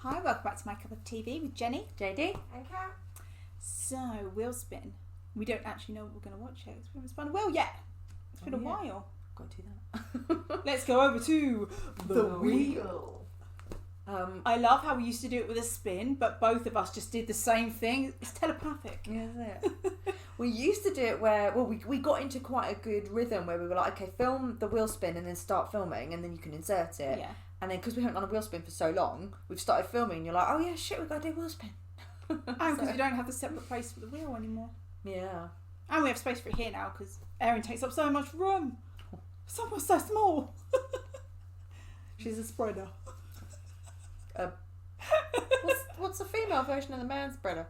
Hi, welcome back to My Cup of TV with Jenny, JD, and Kat. So, wheel spin. We don't actually know what we're going to watch yet. We haven't spun a wheel yet. It's been a while. Got to do that. Let's go over to the wheel. I I love how we used to do it with a spin, but both of us just did the same thing. It's telepathic. Yeah, that's it. We used to do it where, we got into quite a good rhythm where we were like, okay, film the wheel spin and then start filming and then you can insert it. Yeah. And then because we haven't done a wheel spin for so long, we've started filming and you're like, oh yeah, shit, we've got to do a wheel spin. And because we don't have the separate place for the wheel anymore. Yeah. And we have space for it here now because Erin takes up so much room. Someone's so small. She's a spreader. What's the female version of the man spreader?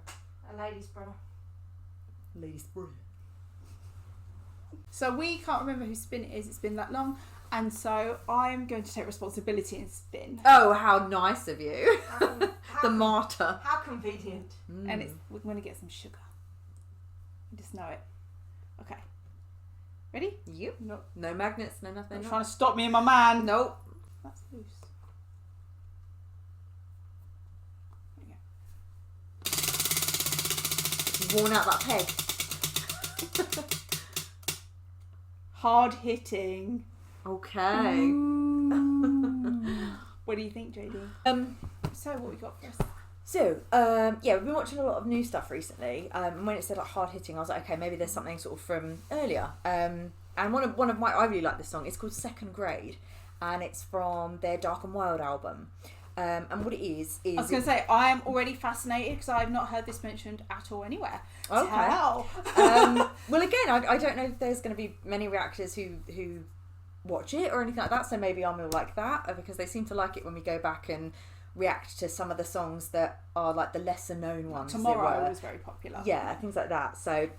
A lady spreader. Lady spreader. So we can't remember whose spin it is. It's been that long. And so I'm going to take responsibility and spin. Oh, how nice of you. How The martyr. How convenient. And we're going to get some sugar. You just know it. Okay. Ready? Yep. No. No magnets, no nothing. They're trying to stop me and my man. Nope. That's loose. There you Worn out that peg. Hard hitting. Okay. What do you think, JD? So what we got for us? We've been watching a lot of new stuff recently. And when it said like hard hitting, I was like, okay, maybe there's something sort of from earlier. And one of my, I really like this song. It's called Second Grade, and it's from their Dark and Wild album. And what it is I was going to say, I am already fascinated because I have not heard this mentioned at all anywhere. Okay. Tell. Well, again, I don't know if there's going to be many reactors who watch it or anything like that. So maybe I'm more like that because they seem to like it when we go back and react to some of the songs that are like the lesser known ones. Tomorrow was very popular. Yeah, things like that. So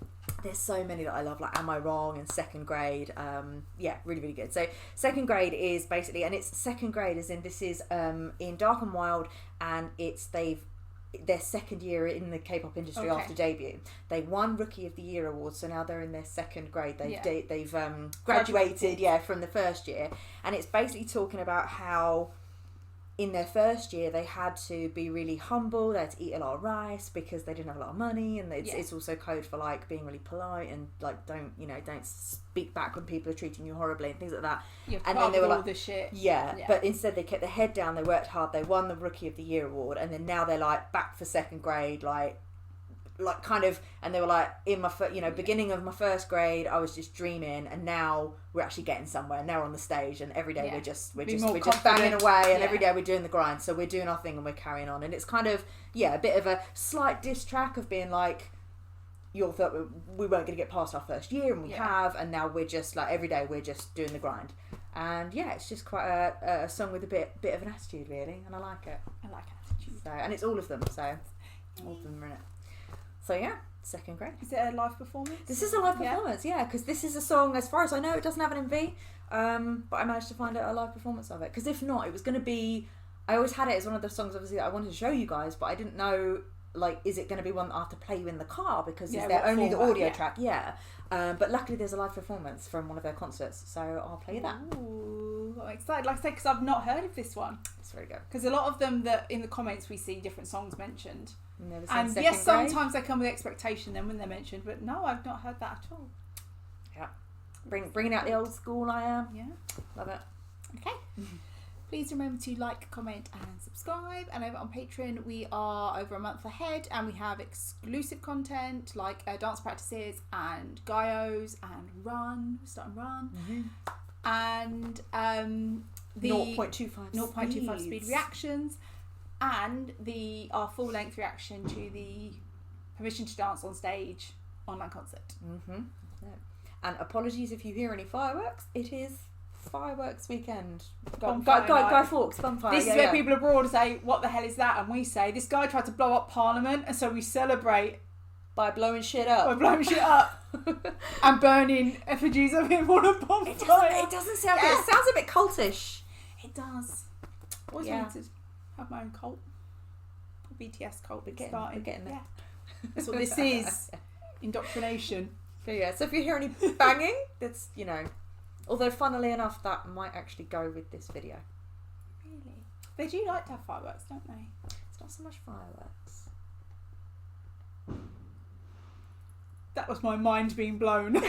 there's so many that I love, like Am I Wrong and Second Grade. Really, really good. So Second Grade is basically, and it's Second Grade as in this is in Dark and Wild, and it's their second year in the K-pop industry after debut. They won Rookie of the Year award, so now they're in their second grade. They've graduated from the first year, and it's basically talking about how in their first year they had to be really humble. They had to eat a lot of rice because they didn't have a lot of money, and it's also code for like being really polite and like don't speak back when people are treating you horribly and things like that. And then they were like, the shit. Yeah, but instead they kept their head down. They worked hard. They won the Rookie of the Year award, and then now they're like back for second grade, like kind of, and they were like in my beginning of my first grade I was just dreaming, and now we're actually getting somewhere. Now we're on the stage, and every day we're just banging away, and every day we're doing the grind. So we're doing our thing and we're carrying on, and it's kind of a bit of a slight diss track of being like, you all thought we weren't going to get past our first year, and we have, and now we're just like every day we're just doing the grind. And it's just quite a song with a bit of an attitude, really, and I like it. I like attitude. So, and it's all of them, so all of them are in it. So Second Grade. Is it a live performance? This is a live performance, because this is a song, as far as I know, it doesn't have an MV, but I managed to find a live performance of it, because if not, it was going to be, I always had it as one of the songs obviously that I wanted to show you guys, but I didn't know, like, is it going to be one that I have to play you in the car, because is there only the audio track? But luckily there's a live performance from one of their concerts, so I'll play you that. Ooh, I'm excited, like I said, because I've not heard of this one. It's very good. Because a lot of them, that in the comments we see different songs mentioned. And Second yes, Grade. sometimes they come with expectation then when they're mentioned, but no, I've not heard that at all. Yeah. Bringing out the old school, I am. Yeah. Love it. Okay. Please remember to like, comment and subscribe. And over on Patreon, we are over a month ahead, and we have exclusive content like dance practices and Gaios and Run. We're starting Run. And the 0.25 speed reactions, and our full length reaction to the Permission to Dance on Stage online concert. And apologies if you hear any fireworks. It is fireworks weekend. Guy Fawkes, bonfire. This is where people abroad say, what the hell is that? And we say, this guy tried to blow up Parliament, and so we celebrate by blowing shit up. And burning effigies of him on a bonfire. It doesn't sound good. It sounds a bit cultish. It does. Always wanted to have my own cult. BTS cult. We're getting there. That's what this is. Indoctrination. So if you hear any banging, that's, although funnily enough, that might actually go with this video. Really? They do like to have fireworks, don't they? not so much fireworks. That was my mind being blown.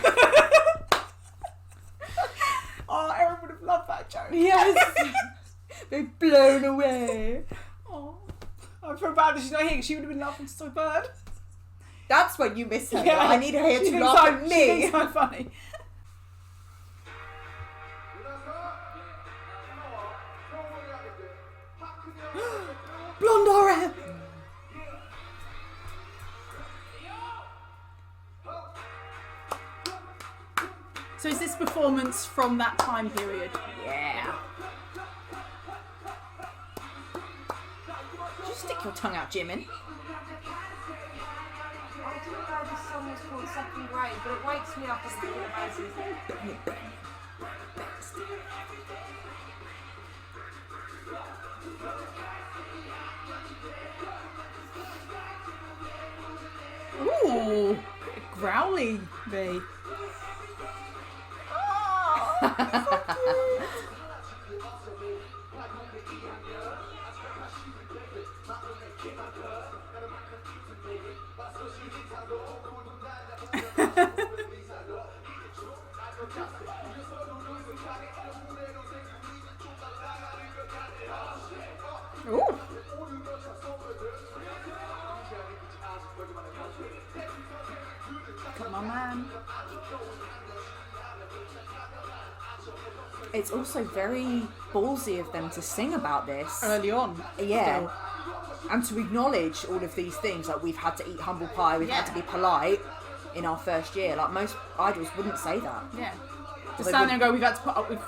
Oh, Erin would have loved that joke. Yes. They're blown away. Oh, I feel bad that she's not here. She would have been laughing so bad. That's when you miss her. Yeah. I need her here She to thinks laugh I'm- at She me. thinks I'm funny. Blonde RM. So is this performance from that time period? Yeah. Did you stick your tongue out, Jimin? I didn't know this song was called Second Grade, but it wakes me up on a regular basis. Ooh, growly bee. Ooh. Come on, man. It's also very ballsy of them to sing about this. Early on. Yeah. Still. And to acknowledge all of these things, like we've had to eat humble pie, we've had to be polite in our first year. Like most idols wouldn't say that. Yeah. Just They stand there and go, we've had to put up with...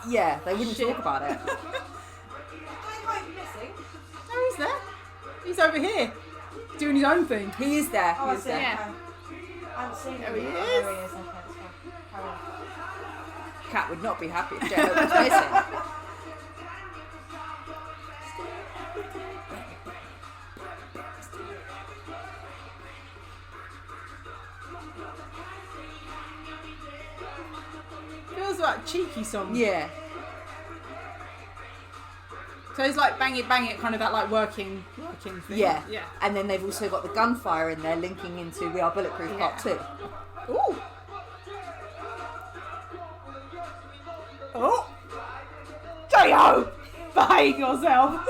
Yeah, they wouldn't Shit. talk about it. No, he's there. He's over here. Doing his own thing. He is there. Oh, He I is see. there. Yeah. I haven't seen There him. he Oh, is. there he is. Okay, that's fine. Carry on. Kat would not be happy if J-Hope was missing. Feels like a cheeky song. Yeah. So it's like bang it, kind of that like working thing. Yeah. Yeah. And then they've also got the gunfire in there linking into We Are Bulletproof Part 2. Ooh. Oh. J-Ho! Behave yourself.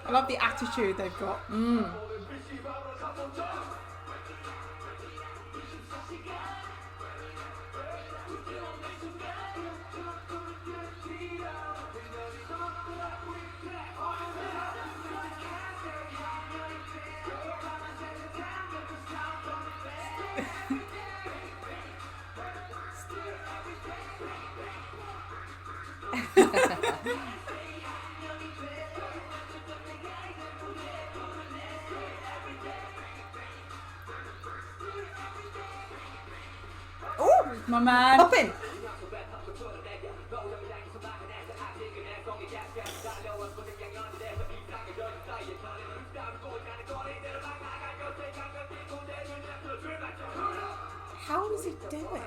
I love the attitude they've got. Oh, My man. pop in. How does he do it?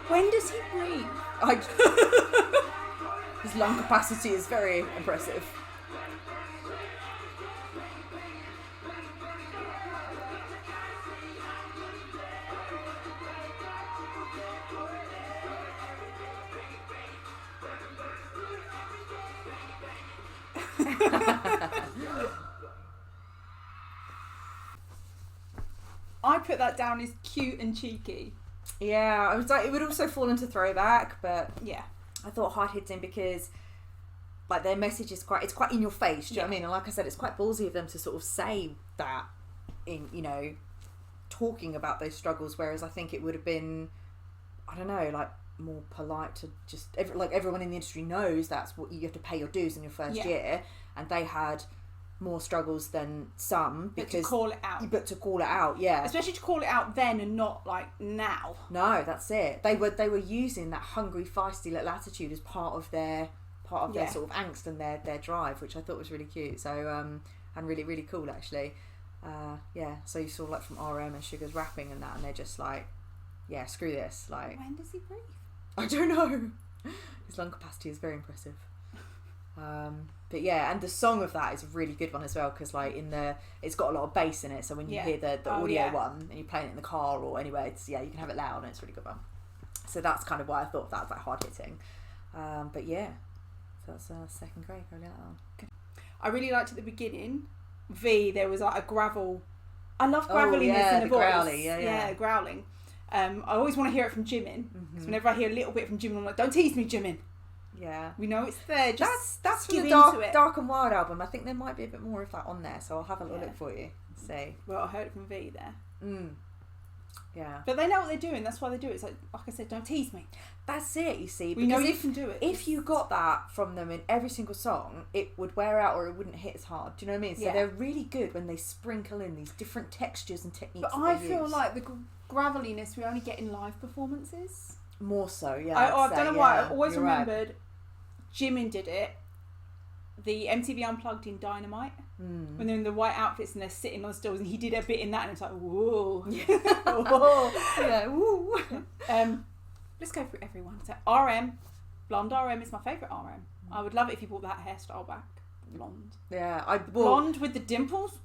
When does he breathe? His lung capacity is very impressive. I put that down as cute and cheeky. Yeah, I was like, it would also fall into throwback, but Yeah. I thought hard hits in because like their message is it's quite in your face, do you know what I mean? And like I said, it's quite ballsy of them to sort of say that in, you know, talking about those struggles, whereas I think it would have been, I don't know, like more polite to just like everyone in the industry knows that's what you have to pay your dues in your first Yeah. year, and they had more struggles than some, But because to call it out. but to call it out, yeah. Especially to call it out then and not like now. No, that's it. They were using that hungry, feisty little attitude as part of their sort of angst and their drive, which I thought was really cute. So and really, really cool actually. So you saw like from RM and Sugar's rapping and that, and they're just like, yeah, screw this. Like, When does he breathe? I don't know. His lung capacity is very impressive. But yeah, and the song of that is a really good one as well, because like it's got a lot of bass in it, so when you hear the audio one and you're playing it in the car or anywhere, you can have it loud and it's a really good one. So that's kind of why I thought that was like hard hitting. But yeah, so that's second grade. I really like that one. Okay. I really liked at the beginning, there was like a gravel. I love graveliness in the voice. Growly, yeah. Growling. I always want to hear it from Jimin, because whenever I hear a little bit from Jimin, I'm like, don't tease me, Jimin. Yeah, we know it's there. Just that's from give the Dark and Wild album. I think there might be a bit more of that on there, so I'll have a little look for you and see. Well, I heard it from V there. Yeah, but they know what they're doing. That's why they do it. It's like I said, don't tease me. That's it. You see, we know you can do it. If you got that from them in every single song, it would wear out or it wouldn't hit as hard. Do you know what I mean? So they're really good when they sprinkle in these different textures and techniques. But I feel like the graveliness we only get in live performances. More so, yeah. I don't know why. I always remembered Jimin did it. The MTV Unplugged in Dynamite, when they're in the white outfits and they're sitting on stools, and he did a bit in that, and it's like, whoa, yeah, woo. Let's go through everyone. So RM, blonde RM is my favourite RM. I would love it if you brought that hairstyle back, blonde. Yeah, blonde with the dimples.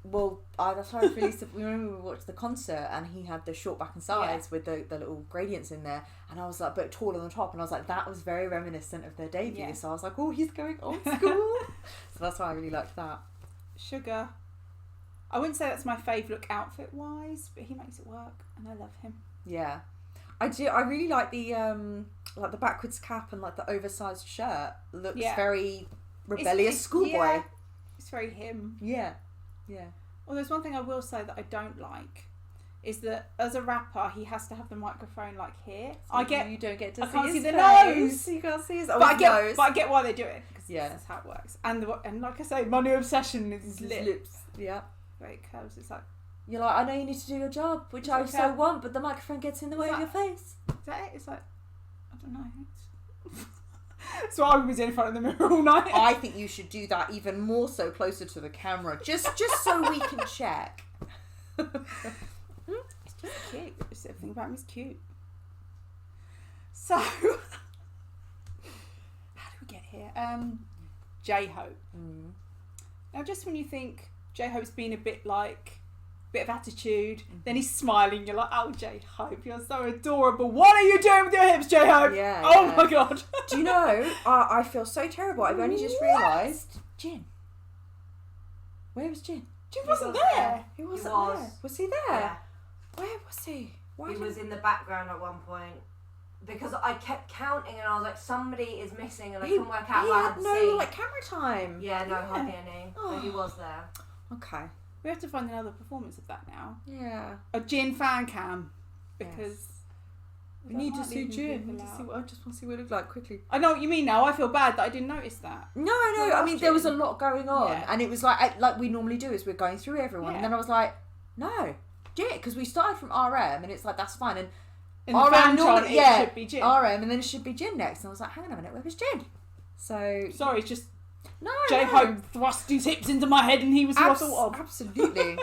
Well, that's how I released it. Remember we watched the concert and he had the short back and sides with the little gradients in there, and I was like, but tall on the top, and I was like, that was very reminiscent of their debut. Yeah. So I was like, oh, he's going old school. So that's why I really liked that. Sugar, I wouldn't say that's my fave look outfit wise, but he makes it work, and I love him. Yeah, I do. I really like the backwards cap and like the oversized shirt. Looks very rebellious schoolboy. Yeah, it's very him. Yeah. Yeah. Well, there's one thing I will say that I don't like, is that as a rapper he has to have the microphone like here. So you don't get to see can't his see the nose. nose. You can't see his but I get why they do it, because that's how it works. And like I say, my new obsession is his lips. Yeah. Where it curves. It's like, you're like, I know you need to do your job, which I so want, but the microphone gets in the way of your face. Is that it? It's like, I don't know. So I was in front of the mirror all night. I think you should do that even more so closer to the camera, just so we can check. It's just cute. Everything about him is cute. So, how do we get here? J-Hope. Now, just when you think J-Hope's been a bit of attitude, then he's smiling, you're like, oh, J-Hope, you're so adorable. What are you doing with your hips, J-Hope? Yeah. Oh my god. Do you know, I feel so terrible. I've only just realised. Jin. Where was Jin? Jin wasn't there. He wasn't there. Was he there? Yeah. Where was he? He was in the background at one point. Because I kept counting and I was like, somebody is missing, and I couldn't work out who I had no seen. like camera time. Yeah, no, hardly any. But he was there. Okay. We have to find another performance of that now. Yeah. A Jin fan cam. Because we need to see Jin. I just want to see what it looks like quickly. I know what you mean now. I feel bad that I didn't notice that. No. I mean, there was a lot going on, and it was like we normally do, is we're going through everyone, and then I was like, no, Jin, because we started from RM, and it's like, that's fine, and in the fan chart, it should be Jin. RM, and then it should be Jin next, and I was like, hang on a minute, where was Jin? So sorry, it's just J-Hope thrust his hips into my head, and he was who I thought of. Absolutely.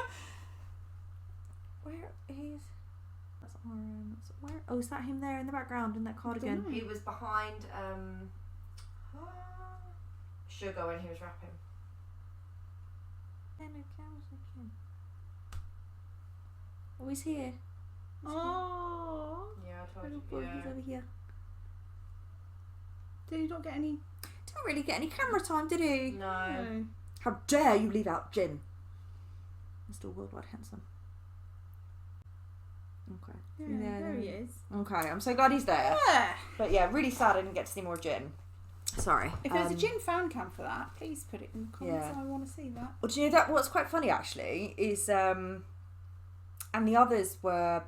Where is? That's RM. Where? Oh, is that him there in the background in that cardigan? He was behind Sugar when he was rapping. Oh, he's here. Oh. Yeah, I told you. He's over here. Did he not get any? Didn't really get any camera time, did he? No. How dare you leave out Jin? Mr. Worldwide Handsome. Okay. Yeah, there he is. Okay, I'm so glad he's there. Yeah. But yeah, really sad I didn't get to see more Jin. Sorry. If there's a Jin fan cam for that, please put it in the comments. Yeah. I want to see that. Well, do you know that what's quite funny actually is and the others were,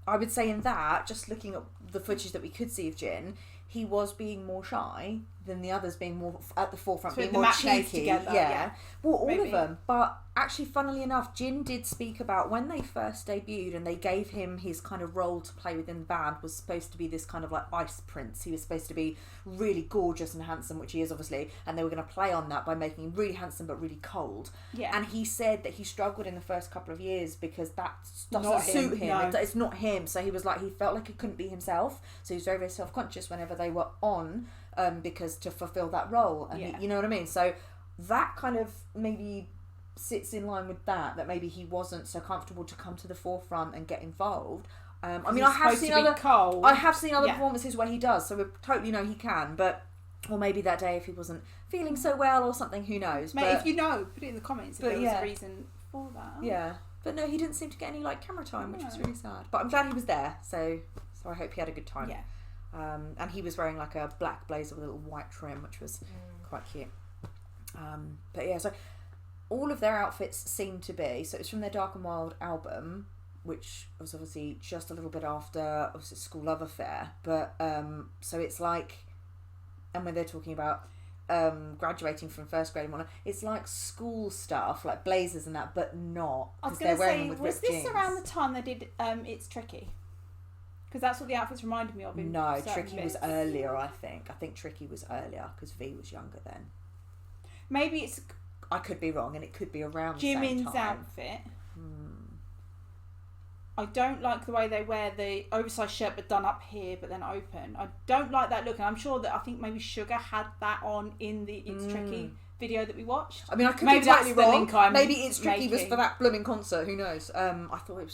I would say in that, just looking at the footage that we could see of Jin, he was being more shy than the others being more at the forefront, So being the more matinees cheeky. together, yeah. Well, all Maybe. of them. But actually, funnily enough, Jin did speak about when they first debuted and they gave him his kind of role to play within the band was supposed to be this kind of like ice prince. He was supposed to be really gorgeous and handsome, which he is obviously, and they were going to play on that by making him really handsome but really cold. Yeah. And he said that he struggled in the first couple of years because that doesn't Not suit him, him. no. It's not him. So he was like, he felt like he couldn't be himself. So he was very, very self-conscious whenever they were on, because to fulfill that role. And Yeah. you know what I mean? So that kind of maybe sits in line with that maybe he wasn't so comfortable to come to the forefront and get involved. I mean, I have seen other Yeah. performances where he does, so we totally know he can, but or maybe that day if he wasn't feeling so well or something, who knows. Mate, but, if you know, put it in the comments if but there was yeah. a reason for that. yeah, but no, he didn't seem to get any like camera time, which was No. really sad. But I'm glad he was there, so I hope he had a good time. Yeah. And he was wearing like a black blazer with a little white trim, which was quite cute. But yeah, so all of their outfits seem to be, so it's from their Dark and Wild album, which was obviously just a little bit after obviously School Love Affair, but so it's like, and when they're talking about graduating from first grade and whatnot, it's like school stuff, like blazers and that, but not, I was because they're going to wearing say, them with was ripped this jeans. around the time they did It's Tricky? Because that's what the outfits reminded me of. In No, certain Tricky was bits. earlier, I think. I think Tricky was earlier, because V was younger then. Maybe it's I could be wrong, and it could be around the same Jimin's time. outfit. I don't like the way they wear the oversized shirt but done up here but then open. I don't like that look, and I'm sure that I think maybe Sugar had that on in the It's Tricky video that we watched. I mean, I could Maybe be that's totally the wrong. link I'm Maybe It's Tricky was making. for that blooming concert. Who knows? I thought it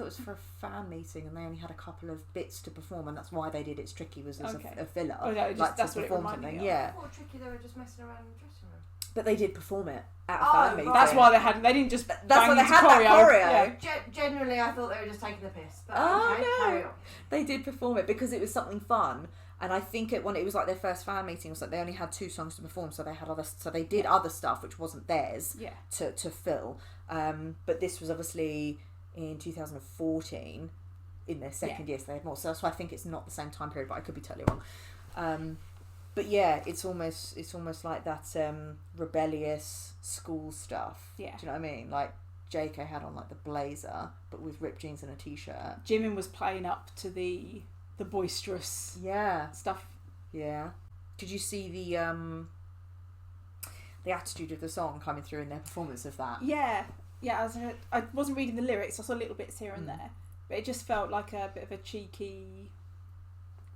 was for a fan meeting, and they only had a couple of bits to perform, and that's why they did It's Tricky was as Okay. a filler. Oh, no, just, like that's to what it perform reminded something. me of. Yeah, I thought Tricky they were just messing around in the dressing room. but they did perform it at a Oh, fan right. meeting. That's why they didn't just That's bang why they into had that choreo. Yeah. Generally, I thought they were just taking the piss. But Oh, okay, no. carry on. They did perform it because it was something fun, and I think it was like their first fan meeting. Was like they only had 2 songs to perform, so they did other stuff which wasn't theirs Yeah. to fill. But this was obviously in 2014 in their second year, so they had more. So that's why I think it's not the same time period, but I could be totally wrong. But yeah, it's almost like that rebellious school stuff. Yeah. Do you know what I mean? Like JK had on like the blazer, but with ripped jeans and a t-shirt. Jimin was playing up to the boisterous Yeah, stuff. yeah. Did you see the attitude of the song coming through in their performance of that? Yeah. I wasn't reading the lyrics. I saw little bits here and Mm. there, but it just felt like a bit of a cheeky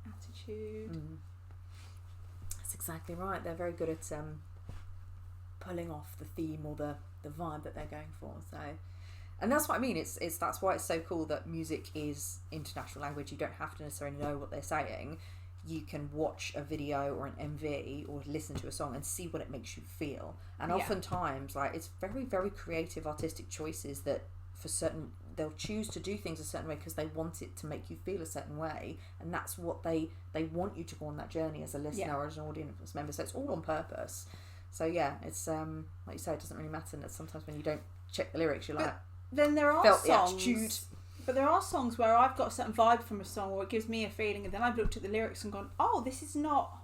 attitude. That's exactly right. They're very good at pulling off the theme or the vibe that they're going for. So, and that's what I mean. It's that's why it's so cool that music is international language. You don't have to necessarily know what they're saying. You can watch a video or an MV or listen to a song and see what it makes you feel. And Yeah. oftentimes, like, it's very, very creative artistic choices that for certain, they'll choose to do things a certain way because they want it to make you feel a certain way, and that's what they want you to go on that journey as a listener or as an audience member. So it's all on purpose. So yeah, it's like you say, it doesn't really matter. And sometimes when you don't check the lyrics, you're like, Then there are felt the songs, attitude. but there are songs where I've got a certain vibe from a song, or it gives me a feeling, and then I've looked at the lyrics and gone, "Oh, this is not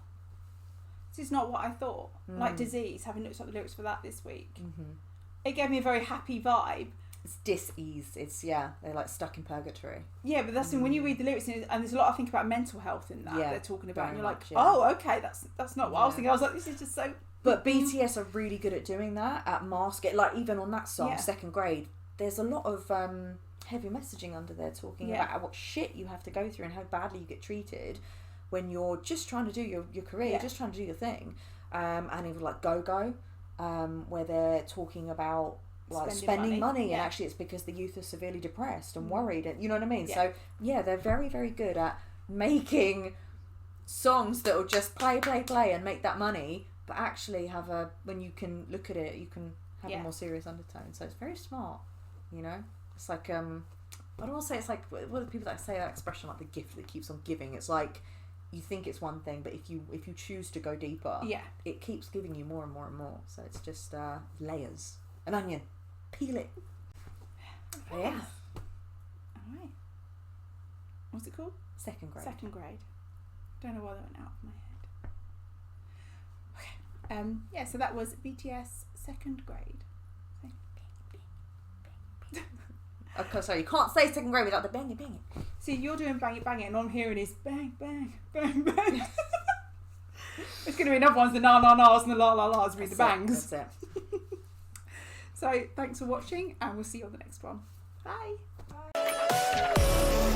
what I thought." Like Disease, having looked at the lyrics for that this week, it gave me a very happy vibe. It's dis-ease. It's they're like stuck in purgatory. Yeah, but that's the thing, when you read the lyrics, and there's a lot I think about mental health in that they're talking about, and you're like, much, yeah. "Oh, okay, that's not what I was thinking." I was like, "This is just so." But BTS are really good at doing that, at mask it. Like even on that song, Yeah. Second Grade, there's a lot of heavy messaging under there talking about what shit you have to go through and how badly you get treated when you're just trying to do your career, you're just trying to do your thing. And even like Go, where they're talking about like spending money and actually it's because the youth are severely depressed and worried, and you know what I mean. So yeah, they're very, very good at making songs that will just play and make that money, but actually have when you can look at it, you can have a more serious undertone. So it's very smart, you know. It's like I don't want to say it's like what are the people that say that expression, like the gift that keeps on giving. It's like you think it's one thing, but if you choose to go deeper, it keeps giving you more and more and more. So it's just layers, an onion, peel it. Yeah. All right. What's it called? Second Grade. Second Grade. Don't know why that went out of my head. yeah, so that was BTS second grade. Okay, sorry, you can't say second grade without the bang it, bang it. See, you're doing bang it, bang it, and all I'm hearing is bang, bang, bang, bang. There's going to be another ones, the na-na-nas and the la-la-las with the bangs. That's it. So, thanks for watching, and we'll see you on the next one. Bye. Bye.